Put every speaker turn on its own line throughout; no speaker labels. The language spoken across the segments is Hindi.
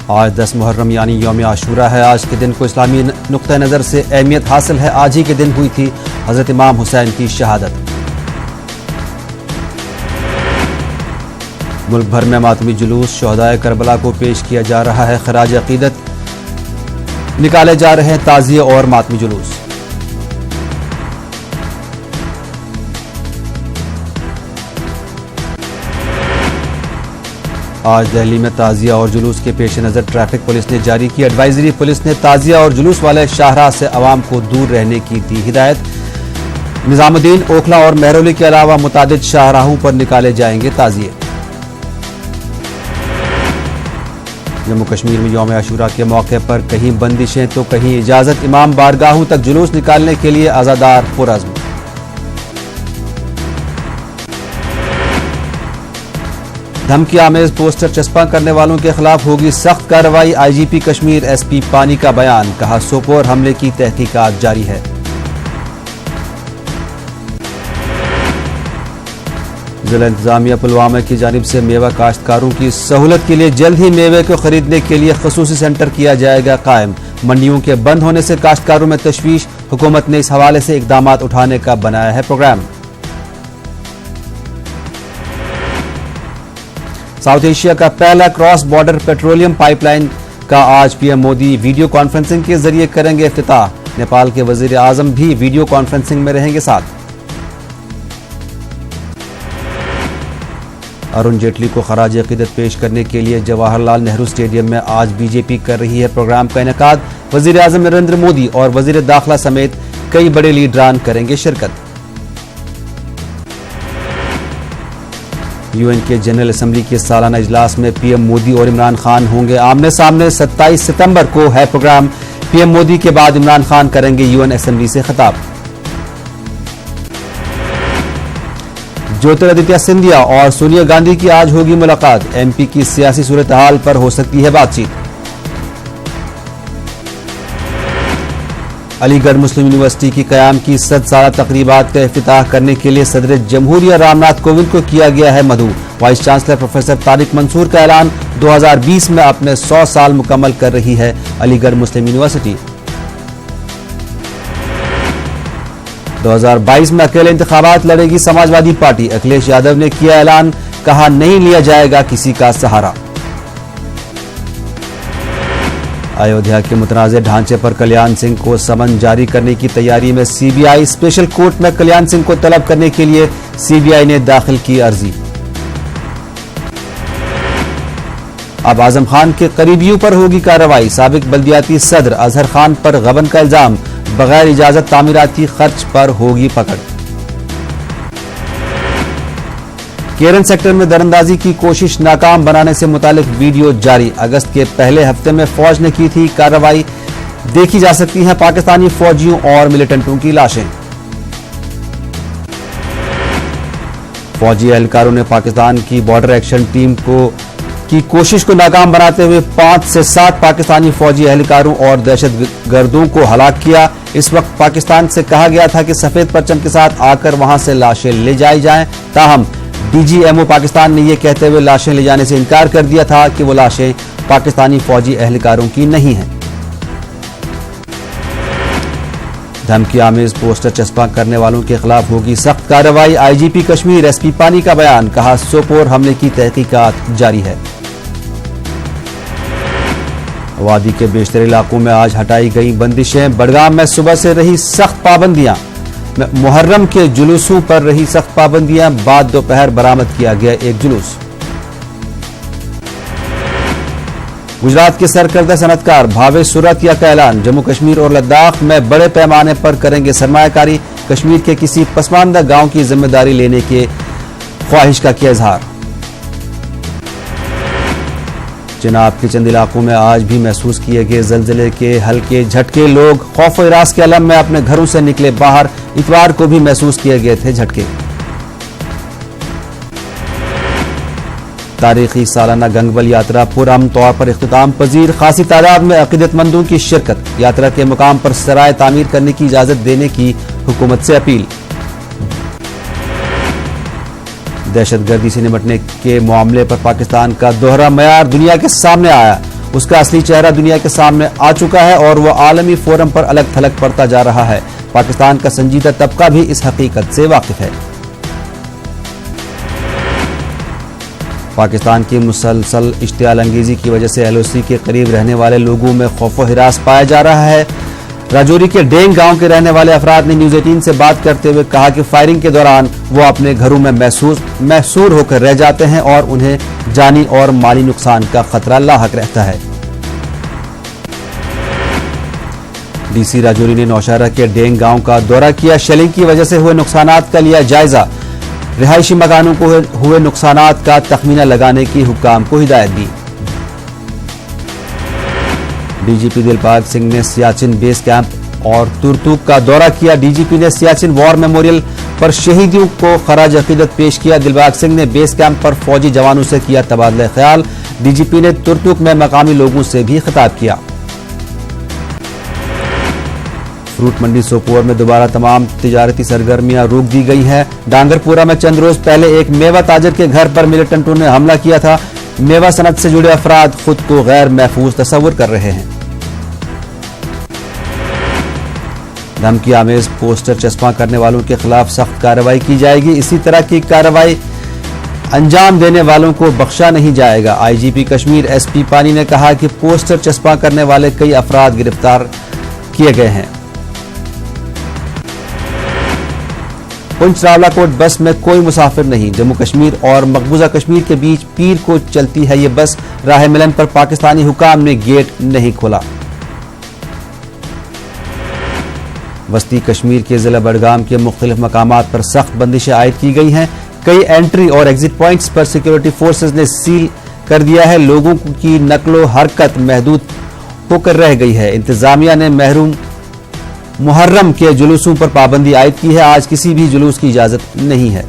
आज 10 मुहर्रम यानी यौम आशूरा है। आज के दिन को इस्लामी नुक्ता नज़र से अहमियत हासिल है। आज ही के दिन हुई थी हज़रत इमाम हुसैन की शहादत। मुल्क भर में मातमी जुलूस शोहदाए करबला को पेश किया जा रहा है। खराज अकीदत निकाले जा रहे हैं ताज़िये और मातमी जुलूस। आज दिल्ली में ताज़िया और जुलूस के पेश नज़र ट्रैफिक पुलिस ने जारी की एडवाइजरी। पुलिस ने ताज़िया और जुलूस वाले शाहराह से अवाम को दूर रहने की दी हिदायत। निजामुद्दीन, ओखला और महरौली के अलावा मुतादिद शाहराहों पर निकाले जाएंगे ताज़िये। जम्मू कश्मीर में यौम आशूरा के मौके पर कहीं बंदिशें तो कहीं इजाजत। इमाम बारगाहों तक जुलूस निकालने के लिए आज़ादार पुरअज़्म। धमकी आमेज पोस्टर चस्पा करने वालों के खिलाफ होगी सख्त कार्रवाई। आईजीपी कश्मीर एसपी पानी का बयान, कहा सोपोर हमले की तहकीकात जारी है। जिला इंतजामिया पुलवामा की जानिब से मेवा काश्तकारों की सहूलत के लिए जल्द ही मेवे को खरीदने के लिए खसूसी सेंटर किया जाएगा कायम। मंडियों के बंद होने से काश्तकारों में तशवीश। हुकूमत ने इस हवाले से इकदाम उठाने का बनाया है प्रोग्राम। साउथ एशिया का पहला क्रॉस बॉर्डर पेट्रोलियम पाइपलाइन का आज पीएम मोदी वीडियो कॉन्फ्रेंसिंग के जरिए करेंगे इफ्तिताह। नेपाल के वजीर आजम भी वीडियो कॉन्फ्रेंसिंग में रहेंगे साथ। अरुण जेटली को खराज अकीदत पेश करने के लिए जवाहरलाल नेहरू स्टेडियम में आज बीजेपी कर रही है प्रोग्राम का इनेकाद। वजीर आजम नरेंद्र मोदी और वजीर दाखिला समेत कई बड़े लीडरान करेंगे शिरकत। यूएन के जनरल असेंबली के सालाना इजलास में पीएम मोदी और इमरान खान होंगे आमने सामने। 27 सितंबर को है प्रोग्राम। पीएम मोदी के बाद इमरान खान करेंगे यूएन असेंबली से खिताब। ज्योतिरादित्य सिंधिया और सोनिया गांधी की आज होगी मुलाकात। एमपी की सियासी सूरत हाल पर हो सकती है बातचीत। अलीगढ़ मुस्लिम यूनिवर्सिटी की कयाम की 100 साला तकरीबात का इफ्तिताह करने के लिए सदर जमहूरिया रामनाथ कोविंद को किया गया है मदऊ। Vice chancellor professor Tariq Mansoor का ऐलान। 2020 में अपने 100 साल मुकम्मल कर रही है अलीगढ़ मुस्लिम यूनिवर्सिटी। 2022 में अकेले इंतखाबात लड़ेगी समाजवादी पार्टी। अखिलेश यादव ने किया ऐलान, कहा नहीं लिया जाएगा किसी का सहारा। अयोध्या के मुतनाज़े ढांचे पर कल्याण सिंह को समन जारी करने की तैयारी में सीबीआई। स्पेशल कोर्ट में कल्याण सिंह को तलब करने के लिए सीबीआई ने दाखिल की अर्जी। अब आजम खान के करीबियों पर होगी कार्रवाई। साबिक बल्दियाती सदर अजहर खान पर गबन का इल्जाम। बगैर इजाजत तामीराती खर्च पर होगी पकड़। केरन सेक्टर में दरअंदाजी की कोशिश नाकाम बनाने से मुतालिक वीडियो जारी। अगस्त के पहले हफ्ते में फौज ने की थी कार्रवाई। देखी जा सकती हैं पाकिस्तानी फौजियों और मिलिटेंटों की लाशें। फौजी एहलकारों ने पाकिस्तान की बॉर्डर एक्शन टीम की कोशिश को नाकाम बनाते हुए 5 से 7 पाकिस्तानी फौजी एहलकारों और दहशतगर्दों को हलाक किया। इस वक्त पाकिस्तान से कहा गया था कि सफेद परचम के साथ आकर वहां से लाशें ले जाई जाएं। ताहम डीजीएमओ पाकिस्तान ने यह कहते हुए लाशें ले जाने से इनकार कर दिया था कि वो लाशें पाकिस्तानी फौजी एहलकारों की नहीं हैं। धमकी आमेज पोस्टर चस्पा करने वालों के खिलाफ होगी सख्त कार्रवाई। आईजीपी कश्मीर एसपी पानी का बयान, कहा सोपोर हमले की तहकीकात जारी है। वादी के बेशतर इलाकों में आज हटाई गई बंदिशें। बडगाम में सुबह से रही सख्त पाबंदियां। मुहर्रम के जुलूसों पर रही सख्त पाबंदियां। बाद दोपहर बरामद किया गया एक जुलूस। गुजरात के सरकर्दा सनतकार भावेश सुरतिया का ऐलान। जम्मू कश्मीर और लद्दाख में बड़े पैमाने पर करेंगे सरमायाकारी। कश्मीर के किसी पसमानदा गांव की जिम्मेदारी लेने के ख्वाहिश का किया इजहार। चिनाब के चंद इलाकों में आज भी महसूस किए गए जलजले के हल्के झटके। लोग खौफ और इरास के अलम में अपने घरों से निकले बाहर। इतवार को भी महसूस किए गए थे झटके। तारीखी सालाना गंगबल यात्रा पुरअमन तौर पर इख्तिताम पजीर। खासी तादाद में अकीदतमंदों की शिरकत। यात्रा के मुकाम पर सराय तामीर करने की इजाजत देने की हुकूमत से अपील। दहशतगर्दी से निपटने के मामले पर पाकिस्तान का दोहरा मयार दुनिया के सामने आया। उसका असली चेहरा दुनिया के सामने आ चुका है और वो आलमी फोरम पर अलग थलग पड़ता जा रहा है। पाकिस्तान का संजीदा तबका भी इस हकीकत से वाकिफ है। पाकिस्तान की मुसलसल इश्तियाल अंगेजी की वजह से LOC के करीब रहने वाले लोगों में खौफो हिरास पाया जा रहा है। राजौरी के डेंग गांव के रहने वाले अफराद ने न्यूज 18 से बात करते हुए कहा कि फायरिंग के दौरान वो अपने घरों में महसूर होकर रह जाते हैं और उन्हें जानी और माली नुकसान का खतरा लाहक रहता है। DC राजौरी ने नौशहरा के डेंग गांव का दौरा किया। शेलिंग की वजह से हुए नुकसानात का लिया जायजा। रिहायशी मकानों को हुए नुकसानात का तखमीना लगाने की हुक्काम को हिदायत दी। DGP दिलबाग सिंह ने सियाचिन बेस कैंप और तुरतुक का दौरा किया। DGP ने सियाचिन वॉर मेमोरियल पर शहीदियों को खराज अकीदत पेश किया। दिलबाग सिंह ने बेस कैंप पर फौजी जवानों से किया तबादला ख्याल। DGP ने तुरतुक में मकामी लोगों से भी खिताब किया। फ्रूट मंडी सोपोर में दोबारा तमाम तिजारती सरगर्मियां रोक दी गई हैं। डांगरपुरा में चंद रोज पहले एक मेवा ताजर के घर पर मिलिटेंटों ने हमला किया था। मेवा सनत से जुड़े अफराद खुद को गैर महफूज तस्वुर कर रहे हैं। धमकी आमेज पोस्टर चस्पा करने वालों के खिलाफ सख्त कार्रवाई की जाएगी। इसी तरह की कार्रवाई अंजाम देने वालों को बख्शा नहीं जाएगा। IGP कश्मीर SP पानी ने कहा कि पोस्टर चस्पा करने वाले कई अफराद गिरफ्तार किए गए हैं। पुंछ रावलाकोट बस में कोई मुसाफिर नहीं। जम्मू कश्मीर और मकबूजा कश्मीर के बीच पीर को चलती है ये बस। राह मिलन पर पाकिस्तानी हुकाम ने गेट नहीं खोला। वस्ती कश्मीर के जिला बडगाम के मुख्तलिफ मकामात पर सख्त बंदिशें आयद की गई हैं। कई एंट्री और एग्जिट पॉइंट्स पर सिक्योरिटी फोर्सेज ने सील कर दिया है। लोगों की नकलो हरकत महदूद होकर रह गई है। इंतजामिया ने महरूम मुहर्रम के जुलूसों पर पाबंदी आयद की है। आज किसी भी जुलूस की इजाजत नहीं है।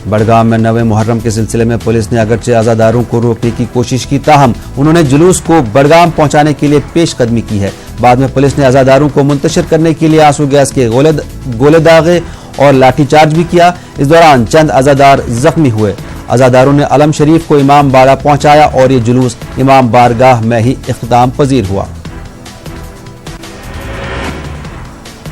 बडगाम में 9वें मुहर्रम के सिलसिले में पुलिस ने अगरचे आजादारों को रोकने की कोशिश की, ताहम उन्होंने जुलूस को बडगाम पहुंचाने के लिए पेशकदमी की है। बाद में पुलिस ने आजादारों को मुंतशिर करने के लिए आंसू गैस के गोले दागे और लाठीचार्ज भी किया। इस दौरान चंद आजादार जख्मी हुए। आजादारों ने अलम शरीफ को इमाम बाड़ा पहुंचाया और ये जुलूस इमाम बारगाह में ही इख्तिताम पजीर हुआ।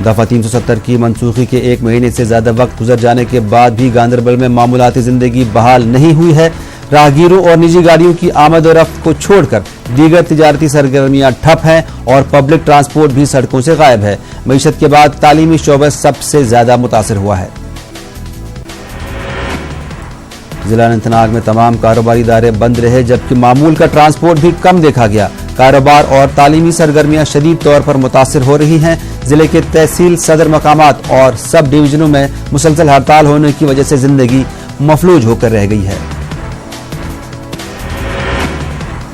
दफा 370 की मनसूखी के 1 महीने से ज्यादा वक्त गुजर जाने के बाद भी गांधरबल में मामूलाती जिंदगी बहाल नहीं हुई है। राहगीरों और निजी गाड़ियों की आमद और रफ्त को छोड़कर दीगर तिजारती सरगर्मियां ठप हैं और पब्लिक ट्रांसपोर्ट भी सड़कों से गायब है। मईशत के बाद तालीमी शोबा सबसे ज्यादा मुतासिर हुआ है। जिला अनंतनाग में तमाम कारोबारी इदारे बंद रहे, जबकि मामूल का ट्रांसपोर्ट भी कम देखा गया। कारोबार और तालीमी सरगर्मियां शदीद तौर पर मुतासिर हो रही हैं। जिले के तहसील सदर मकामात और सब डिवीजनों में मुसलसल हड़ताल होने की वजह से जिंदगी मफलूज होकर रह गई है।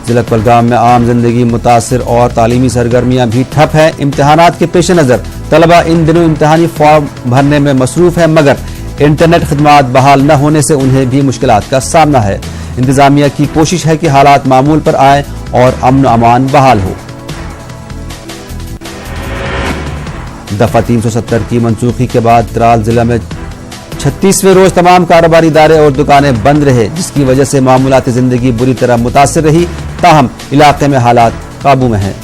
जिला कुलगाम में आम जिंदगी मुतासिर और तालीमी सरगर्मियां भी ठप है। इम्तिहानात के पेश नजर तलबा इन दिनों इम्तिहानी फॉर्म भरने में मसरूफ है, मगर इंटरनेट खदमात बहाल न होने से उन्हें भी मुश्किलात का सामना है। इंतजामिया की कोशिश है कि हालात मामूल पर आए और अमन अमान बहाल हो। दफा 370 की मनसूखी के बाद त्राल जिला में 36वें रोज तमाम कारोबारी इदारे और दुकानें बंद रहे, जिसकी वजह से मामूलाती जिंदगी बुरी तरह मुतासिर रही। ताहम इलाके में हालात काबू में हैं।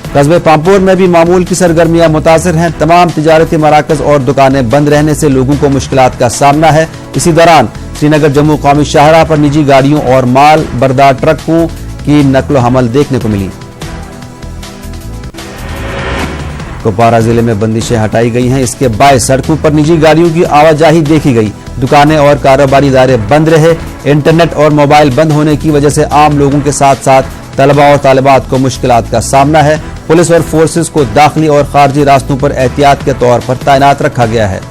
कस्बे पामपुर में भी मामूल की सरगर्मियां मुतासिर हैं। तमाम तिजारती मराकज और दुकानें बंद रहने से लोगों को मुश्किलात का सामना है। इसी दौरान श्रीनगर जम्मू कौमी शाहराह पर निजी गाड़ियों और माल बरदार ट्रकों की नकलो हमल देखने को मिली। कुपवारा जिले में बंदिशें हटाई गई हैं। इसके बायस सड़कों पर निजी गाड़ियों की आवाजाही देखी गई। दुकानें और कारोबारी इदारे बंद रहे। इंटरनेट और मोबाइल बंद होने की वजह से आम लोगों के साथ साथ तलबा और तालिबात को मुश्किलात का सामना है। पुलिस और फोर्सेस को दाखिली और खारजी रास्तों पर एहतियात के तौर पर तैनात रखा गया है।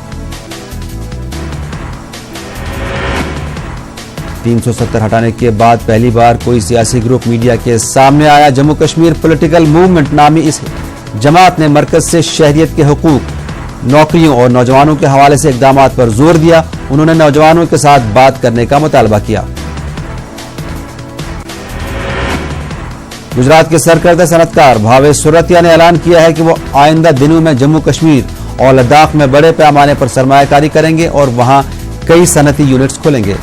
370 हटाने के बाद पहली बार कोई सियासी ग्रुप मीडिया के सामने आया। जम्मू कश्मीर पॉलिटिकल मूवमेंट नामी इस जमात ने मरकज से शहरियत के हुकूक, नौकरियों और नौजवानों के हवाले से इकदामात पर जोर दिया। उन्होंने नौजवानों के साथ बात करने का मुतालबा किया। गुजरात के सरकर्दा सनतकार भावेश सुरतिया ने ऐलान किया है कि वो आइंदा दिनों में जम्मू कश्मीर और लद्दाख में बड़े पैमाने पर सरमायाकारी करेंगे और वहां कई सनती यूनिट्स खोलेंगे।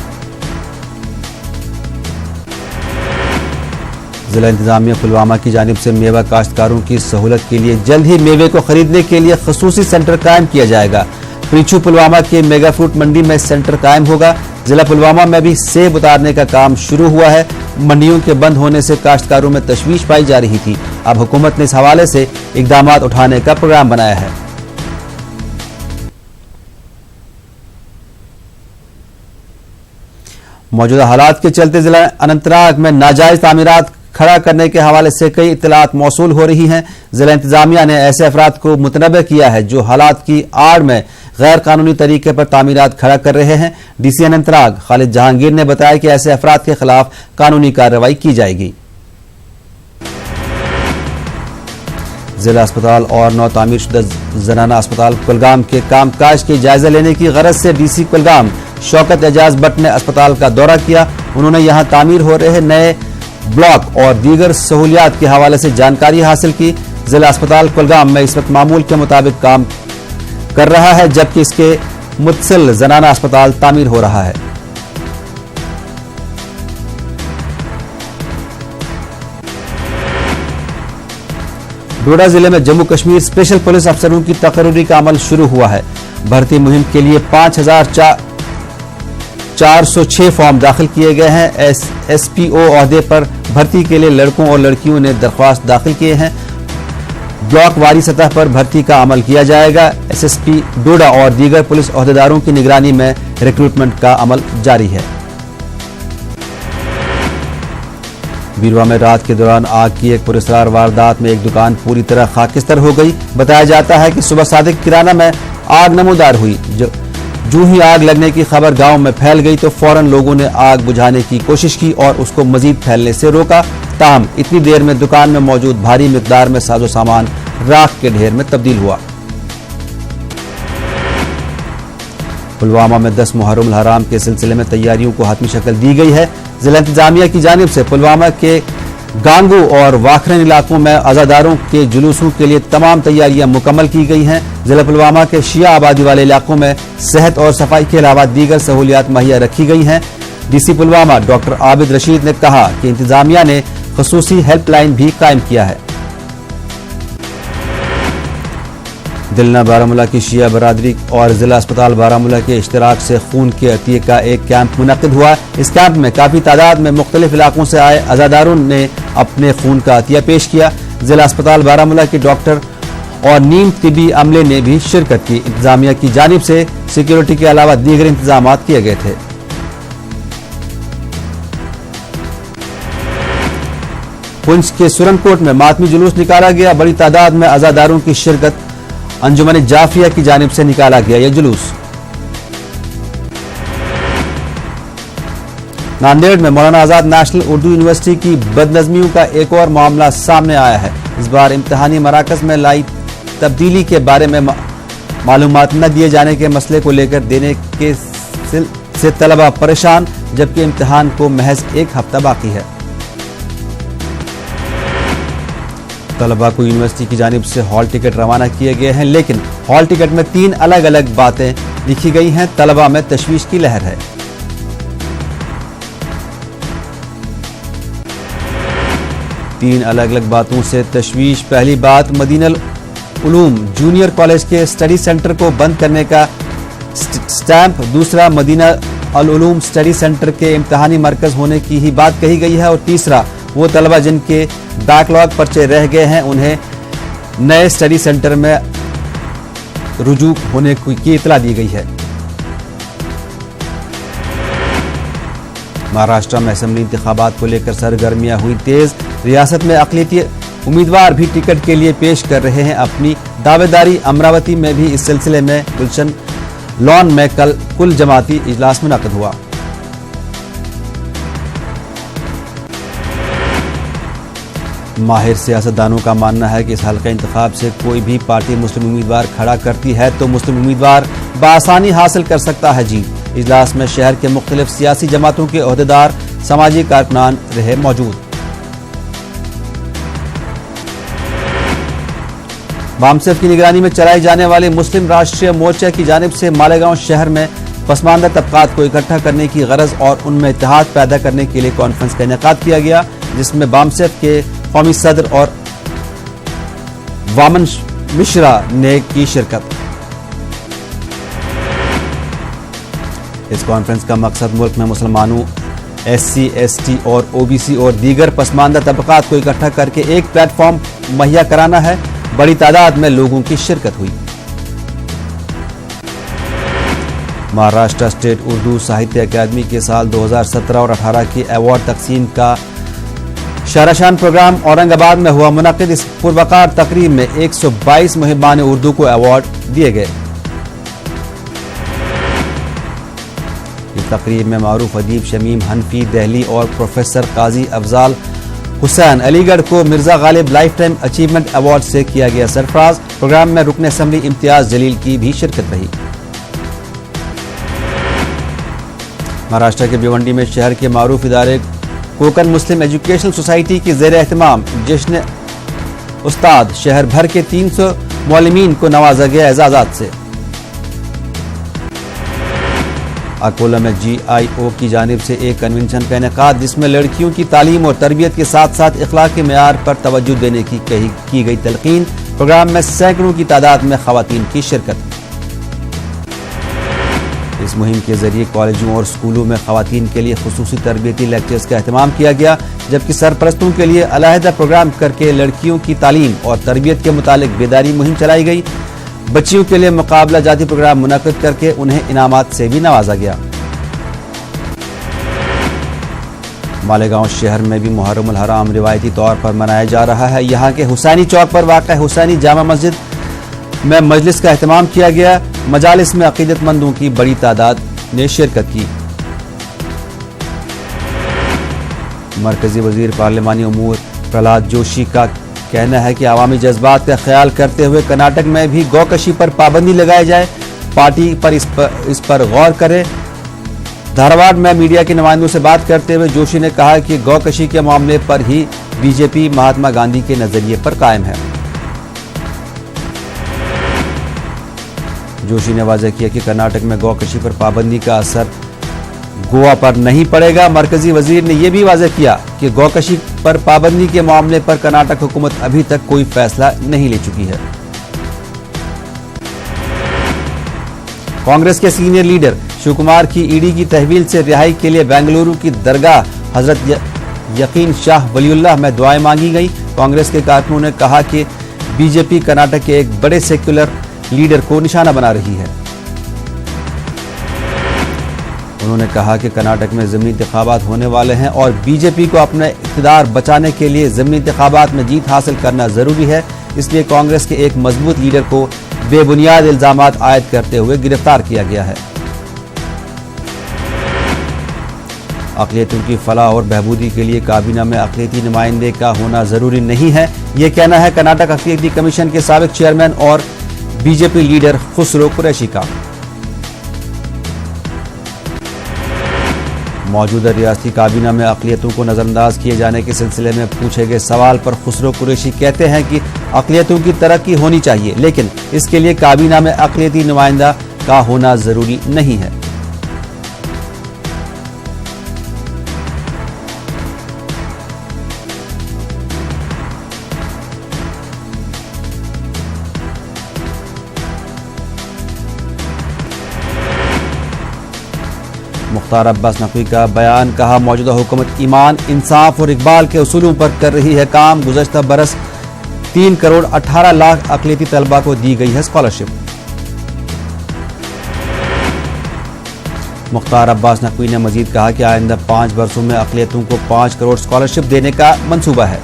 जिला इंतजामिया पुलवामा की जानिब से मेवा काश्तकारों की सहूलत के लिए जल्द ही मेवे को खरीदने के लिए खसूसी सेंटर कायम किया जाएगा। पीछू पुलवामा के मेगा फ्रूट मंडी में सेंटर कायम होगा। जिला पुलवामा में भी सेब उतारने का काम शुरू हुआ है। मंडियों के बंद होने से काश्तकारों में तशवीश पाई जा रही थी। अब हुकूमत ने इस हवाले से इकदाम उठाने का प्रोग्राम बनाया है। मौजूदा हालात के चलते जिला अनंतनाग में नाजायज तामीरात खड़ा करने के हवाले से कई इत्तलात मौसूल हो रही हैं। जिला इंतजामिया ने ऐसे अफराद को मुतनबे किया है जो हालात की आड़ में गैर कानूनी तरीके पर तामीरात खड़ा कर रहे हैं। डीसी अनंतनाग खालिद जहांगीर ने बताया कि ऐसे अफराद के खिलाफ कानूनी कार्रवाई की जाएगी। जिला अस्पताल और नौ तामीर शुदा जनाना अस्पताल कुलगाम के कामकाज के जायजा लेने की गरज से डीसी कुलगाम शौकत एजाज भट्ट ने अस्पताल का दौरा किया। उन्होंने यहां तामीर हो रहे नए ब्लॉक और दीगर सहूलियात के हवाले से जानकारी हासिल की। जिला अस्पताल कुलगाम में इस वक्त मामूल के मुताबिक काम कर रहा है, जबकि इसके मुत्सिल जनाना अस्पताल तामीर हो रहा है। डोडा जिले में जम्मू कश्मीर स्पेशल पुलिस अफसरों की तकर्री का अमल शुरू हुआ है। भर्ती मुहिम के लिए 5406 फॉर्म दाखिल किए गए हैं। एसपीओ ओहदे पर भर्ती के लिए लड़कों और लड़कियों ने दरख्वास्त दाखिल किए हैं। ब्लॉक वारी सतह पर भर्ती का अमल किया जाएगा। एसएसपी डोडा और दीगर पुलिस ओहदेदारों की निगरानी में रिक्रूटमेंट का अमल जारी है। बीरवा में रात के दौरान आग की एक पुरस्कार वारदात में एक दुकान पूरी तरह खाकिस्तर हो गई। बताया जाता है कि सुबह सादिक किराना में आग नमूदार हुई। जो ही आग लगने की खबर गांव में फैल गई तो फौरन लोगों ने आग बुझाने की कोशिश की और उसको मजीद फैलने से रोका। ताहम इतनी देर में दुकान में मौजूद भारी मिकदार में साजो सामान राख के ढेर में तब्दील हुआ। पुलवामा में 10 मुहर्रम हराम के सिलसिले में तैयारियों को हतमी शक्ल दी गई है। जिला इंतजामिया की जानिब से पुलवामा के गांगू और वाखरन इलाकों में अजादारों के जुलूसों के लिए तमाम तैयारियां मुकम्मल की गई हैं। जिला पुलवामा के शिया आबादी वाले इलाकों में सेहत और सफाई के अलावा दीगर सहूलियात मुहैया रखी गई हैं। डीसी पुलवामा डॉक्टर आबिद रशीद ने कहा कि इंतजामिया ने खसूसी हेल्पलाइन भी कायम किया है। दिलना बारामूला की शिया बरादरी और जिला अस्पताल बारामूला के इश्तराक से खून के अतिये का एक कैंप मुनक्किद हुआ। इस कैंप में काफी तादाद में मुख्तलिफ इलाकों से आए अजादारों ने अपने खून का अतिया पेश किया। जिला अस्पताल बारामूला के डॉक्टर और नीम तिबी अमले ने भी शिरकत की। इंतजामिया की जानिब से सिक्योरिटी के अलावा दीगर इंतजाम किए गए थे। पुंछ के सुरनकोट में मातमी जुलूस निकाला गया। बड़ी तादाद में अजादारों की शिरकत। अंजुमन जाफिया की जानिब से निकाला गया यह जुलूस। नांदेड़ में मौलाना आजाद नेशनल उर्दू यूनिवर्सिटी की बदनजमियों का एक और मामला सामने आया है। इस बार इम्तिहानी मराकज में लाई तब्दीली के बारे में मालूमात न दिए जाने के मसले को लेकर देने के से तलबा परेशान, जबकि इम्तिहान को महज एक हफ्ता बाकी है। तलबा को यूनिवर्सिटी की जानिब से हॉल टिकट रवाना किए गए हैं, लेकिन हॉल टिकट में 3 अलग अलग बातें लिखी गई हैं। तलबा में तशवीश की लहर है। तीन अलग अलग बातों से तशवीश। पहली बात, मदीना उलूम जूनियर कॉलेज के स्टडी सेंटर को बंद करने का स्टैंप। दूसरा, मदीना अल उलूम स्टडी सेंटर के इम्तिहानी मरकज होने की ही बात कही गई है। और तीसरा, वो तलबा जिनके बैकलॉग पर्चे रह गए हैं उन्हें नए स्टडी सेंटर में रुजू होने की इतला दी गई है। महाराष्ट्र में असेंबली इंतखाबात को लेकर सरगर्मियां हुई तेज। रियासत में अक़लियती उम्मीदवार भी टिकट के लिए पेश कर रहे हैं अपनी दावेदारी। अमरावती में भी इस सिलसिले में गुलशन लॉन में कल कुल जमाती इजलास मुनक़िद हुआ। माहिर सियासतदानों का मानना है कि इस हल्का इंतखाब से कोई भी पार्टी मुस्लिम उम्मीदवार खड़ा करती है तो मुस्लिम उम्मीदवार बआसानी हासिल कर सकता है जीत। इजलास में शहर के मुख्तलिफ सियासी जमातों के ओहदेदार, समाजी कारकुनान रहे मौजूद। बामसेफ की निगरानी में चलाई जाने वाली मुस्लिम राष्ट्रीय मोर्चा की जानिब से मालेगांव शहर में पसमानदा तबकात को इकट्ठा करने की गरज और उनमें इत्तेहाद पैदा करने के लिए कॉन्फ्रेंस का इनेकाद किया गया। जिसमें बामसेफ के कौमी सदर और वामन मिश्रा ने की शिरकत। इस कॉन्फ्रेंस का मकसद मुल्क में मुसलमानों, SC, ST और OBC और दीगर पसमानदा तबकात को इकट्ठा करके एक प्लेटफॉर्म मुहैया कराना है। बड़ी तादाद में लोगों की शिरकत हुई। महाराष्ट्र स्टेट उर्दू साहित्य अकादमी के साल 2017 और 18 की अवार्ड तकसीम का शहरशान प्रोग्राम औरंगाबाद में हुआ मुनक़िद। इस पुरवकार तकरीब में 122 मुहिबान उर्दू को अवार्ड दिए गए। इस तकरीब में मारूफ अदीब शमीम हनफी दहली और प्रोफेसर काजी अफजाल हुसैन अलीगढ़ को Mirza Ghalib life time achievement award से किया गया सरफराज। प्रोग्राम में रुकन असेंबली इम्तियाज जलील की भी शिरकत रही। महाराष्ट्र के भिवंडी में शहर के मारूफ इदारे कोकन मुस्लिम एजुकेशनल सोसाइटी की जेर एहतमाम जश्न उस्ताद शहर भर के 300 मौलमीन को नवाजा गया एजाजात से। अकोला में GIO की जानिब से एक कन्वेंशन का इनेकाद, जिसमें लड़कियों की तालीम और तरबियत के साथ साथ इखलाक के मेयार पर तवज्जो देने की गई तलकीन। प्रोग्राम में सैकड़ों की तादाद में खवातीन की शिरकत। इस मुहिम के जरिए कॉलेजों और स्कूलों में खवातीन के लिए खुसूसी तरबियती लेक्चर्स का एहतमाम किया गया, जबकि सरपरस्तों के लिए अलहदा प्रोग्राम करके लड़कियों की तालीम और तरबियत के मुतालिक बेदारी मुहिम चलाई गई। बच्चियों के लिए मुकाबला जाती प्रोग्राम मुनक़िद करके उन्हें इनामात से भी नवाजा गया। मालेगांव शहर में भी मुहर्रम उल हराम रिवायती तौर पर मनाया जा रहा है। यहाँ के हुसैनी चौक पर वाक़ा हुसैनी जामा मस्जिद में मजलिस का एहतमाम किया गया। मजालिस में अकीदतमंदों की बड़ी तादाद ने शिरकत की। मरकजी वजीर पार्लिमानी उमूर प्रहलाद जोशी का कहना है कि अवामी जज्बात का ख्याल करते हुए कर्नाटक में भी गौकशी पर पाबंदी लगाई जाए। पार्टी पर इस पर गौर करे। धारवाड़ में मीडिया के नुमाइंदों से बात करते हुए जोशी ने कहा कि गौकशी के मामले पर ही बीजेपी महात्मा गांधी के नजरिए पर कायम है। जोशी ने वाज़ेह किया कि कर्नाटक में गौकशी पर पाबंदी का असर गोवा पर नहीं पड़ेगा। मरकजी वजीर ने यह भी वाज़ेह किया कि गौकशी पर पाबंदी के मामले पर कर्नाटक हुकूमत अभी तक कोई फैसला नहीं ले चुकी है। कांग्रेस के सीनियर लीडर शिव कुमार की ईडी की तहवील से रिहाई के लिए बेंगलुरु की दरगाह हजरत यकीन शाह वलीउल्लाह में दुआएं मांगी गई। कांग्रेस के कारकुनों ने कहा कि बीजेपी कर्नाटक के एक बड़े सेक्युलर लीडर को निशाना बना रही है। उन्होंने कहा कि कर्नाटक में ज़मीनी इंतखाबात होने वाले हैं और बीजेपी को अपना इक़्तिदार बचाने के लिए ज़मीनी इंतखाबात में जीत हासिल करना जरूरी है। इसलिए कांग्रेस के एक मजबूत लीडर को बेबुनियाद इल्जामात आयद करते हुए गिरफ्तार किया गया है। अक़लियतों की फलाह और बहबूदी के लिए काबीना में अक़लियती नुमाइंदे का होना जरूरी नहीं है, ये कहना है कर्नाटक अक़लियती कमीशन के साबिक चेयरमैन और बीजेपी लीडर खुसरो कुरैशी का। मौजूदा रियासती काबीना में अक़लियतों को नजरअंदाज किए जाने के सिलसिले में पूछे गए सवाल पर खुसरो कुरैशी कहते हैं कि अक़लियतों की तरक्की होनी चाहिए, लेकिन इसके लिए काबीना में अक़लियती नुमाइंदा का होना जरूरी नहीं है। मुख्तार अब्बास नकवी का बयान, कहा मौजूदा हुकूमत ईमान, इंसाफ और इकबाल के उसूलों पर कर रही है काम। गुज़श्ता बरस 3 करोड़ 18 लाख अक़लियती तलबा को दी गई है स्कॉलरशिप। मुख्तार अब्बास नकवी ने मजीद कहा कि आइंदा 5 वर्षों में अक़लियतों को 5 करोड़ स्कॉलरशिप देने का मंसूबा है।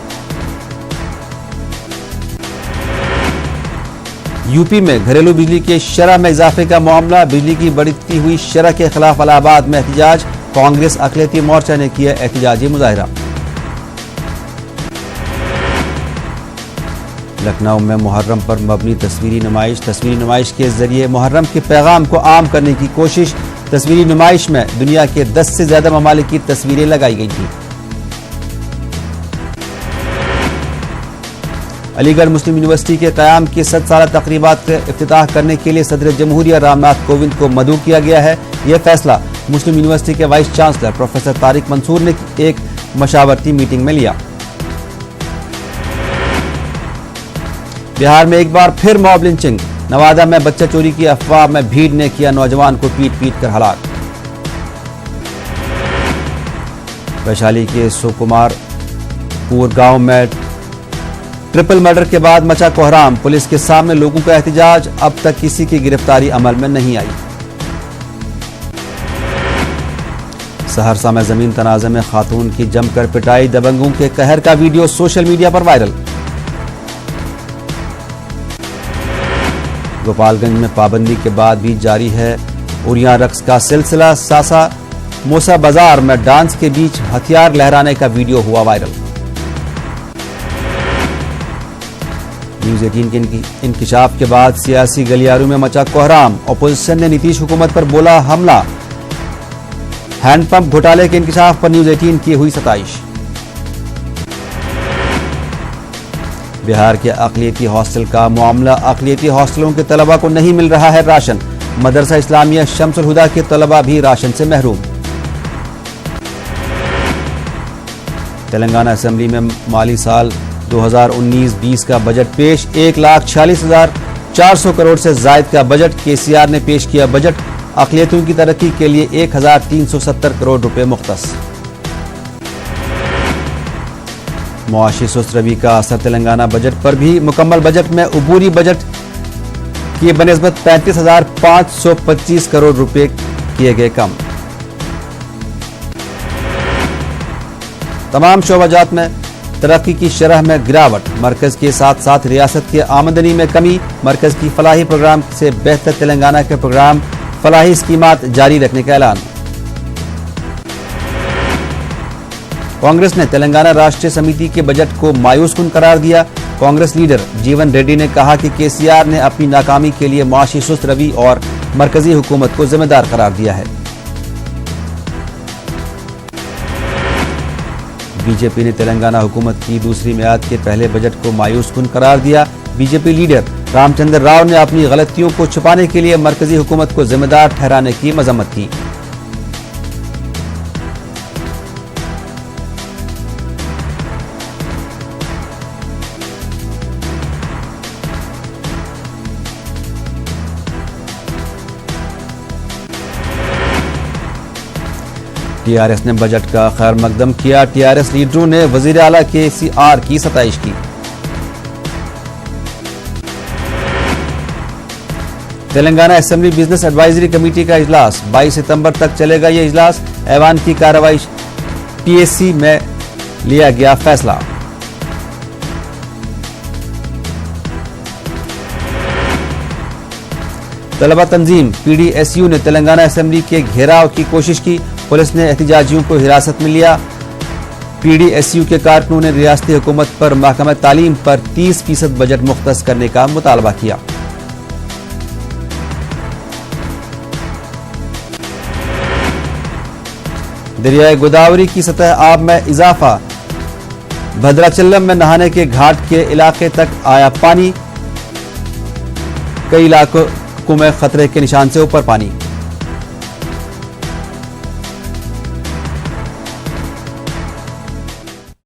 यूपी में घरेलू बिजली के शरह में इजाफे का मामला, बिजली की बढ़ती हुई शरह के खिलाफ इलाहाबाद में एहतजाज। कांग्रेस अक़लियती मोर्चा ने किया एहतजाजी मुजाहरा। लखनऊ में मुहर्रम पर मबनी तस्वीरी नुमाइश के जरिए मुहर्रम के पैगाम को आम करने की कोशिश। तस्वीरी नुमाइश में दुनिया के 10 से ज्यादा ममालिक की तस्वीरें लगाई गई थी। अलीगढ़ मुस्लिम यूनिवर्सिटी के क़याम की 7 साला तक़रीबात का इफ्तिताह करने के लिए सदर जमहूरिया रामनाथ कोविंद को मदऊ किया गया है। यह फैसला मुस्लिम यूनिवर्सिटी के vice chancellor professor Tariq Mansoor ने एक मशावरती मीटिंग में लिया। बिहार में एक बार फिर मॉब लिंचिंग। नवादा में बच्चा चोरी की अफवाह में भीड़ ने किया नौजवान को पीट पीट कर हलाक। वैशाली के सुकुमारपुर गांव में ट्रिपल मर्डर के बाद मचा कोहराम। पुलिस के सामने लोगों का एहतजाज। अब तक किसी की गिरफ्तारी अमल में नहीं आई। सहरसा में जमीन तनाज़े में खातून की जमकर पिटाई। दबंगों के कहर का वीडियो सोशल मीडिया पर वायरल। गोपालगंज में पाबंदी के बाद भी जारी है उरिया रक्स का सिलसिला। सासा मूसा बाजार में डांस के बीच हथियार लहराने का वीडियो हुआ वायरल। न्यूज 18 के इंकिशाफ के बाद सियासी गलियारों में मचा कोहराम। अपोजिशन ने नीतीश हुकूमत पर बोला हमला। हैंडपंप घोटाले के इंकिशाफ पर न्यूज 18 की हुई सताइश। बिहार के अक़लियती हॉस्टल का मामला। अक़लियती हॉस्टलों के तलबा को नहीं मिल रहा है राशन। मदरसा इस्लामिया शम्सुल हुदा के तलबा भी राशन से महरूम। तेलंगाना असेंबली में माली साल 2019-20 का बजट पेश। 1,46,400 करोड़ से जायद का बजट। केसीआर ने पेश किया बजट। अक़लियतों की तरक्की के लिए 1,370 करोड़ रुपए मुख्तस। मुआशी सुस्त रवि का असर तेलंगाना बजट पर भी। मुकम्मल बजट में अबूरी बजट की बनिस्बत 35,525 करोड़ रुपए किए गए कम। तमाम शोबाजात में तरक्की की शरह में गिरावट। मरकज के साथ साथ रियासत की आमदनी में कमी। मरकज की फलाही प्रोग्राम से बेहतर तेलंगाना के प्रोग्राम फलाही स्कीमात जारी रखने का ऐलान। कांग्रेस ने तेलंगाना राष्ट्रीय समिति के बजट को मायूसकुन करार दिया। कांग्रेस लीडर जीवन रेड्डी ने कहा कि केसीआर ने अपनी नाकामी के लिए मुआशी सुस्त रवि और मरकजी हुकूमत को जिम्मेदार करार दिया है। बीजेपी ने तेलंगाना हुकूमत की दूसरी मियाद के पहले बजट को मायूसकुन करार दिया। बीजेपी लीडर रामचंद्र राव ने अपनी गलतियों को छुपाने के लिए मरकजी हुकूमत को जिम्मेदार ठहराने की मजम्मत की। टीआरएस ने बजट का खैर मकदम किया। टीआरएस लीडरों ने वजीर आला केसीआर की सताइश की। Telangana assembly business advisory committee का इजलास। 22 सितंबर तक चलेगा यह इजलास। ऐवान की कार्रवाई पीएससी में लिया गया फैसला। तलबा तंजीम पीडीएसयू ने तेलंगाना असेंबली के घेराव की कोशिश की। पुलिस ने एहतजाजियों को हिरासत में लिया। पीडीएसयू के कारकुनों ने रियासती हुकूमत पर महकमा तालीम पर 30% बजट मुख्तस करने का मुतालबा किया। दरियाए गोदावरी की सतह आब में इजाफा। भद्राचलम में नहाने के घाट के इलाके तक आया पानी। कई इलाकों में खतरे के निशान से ऊपर पानी।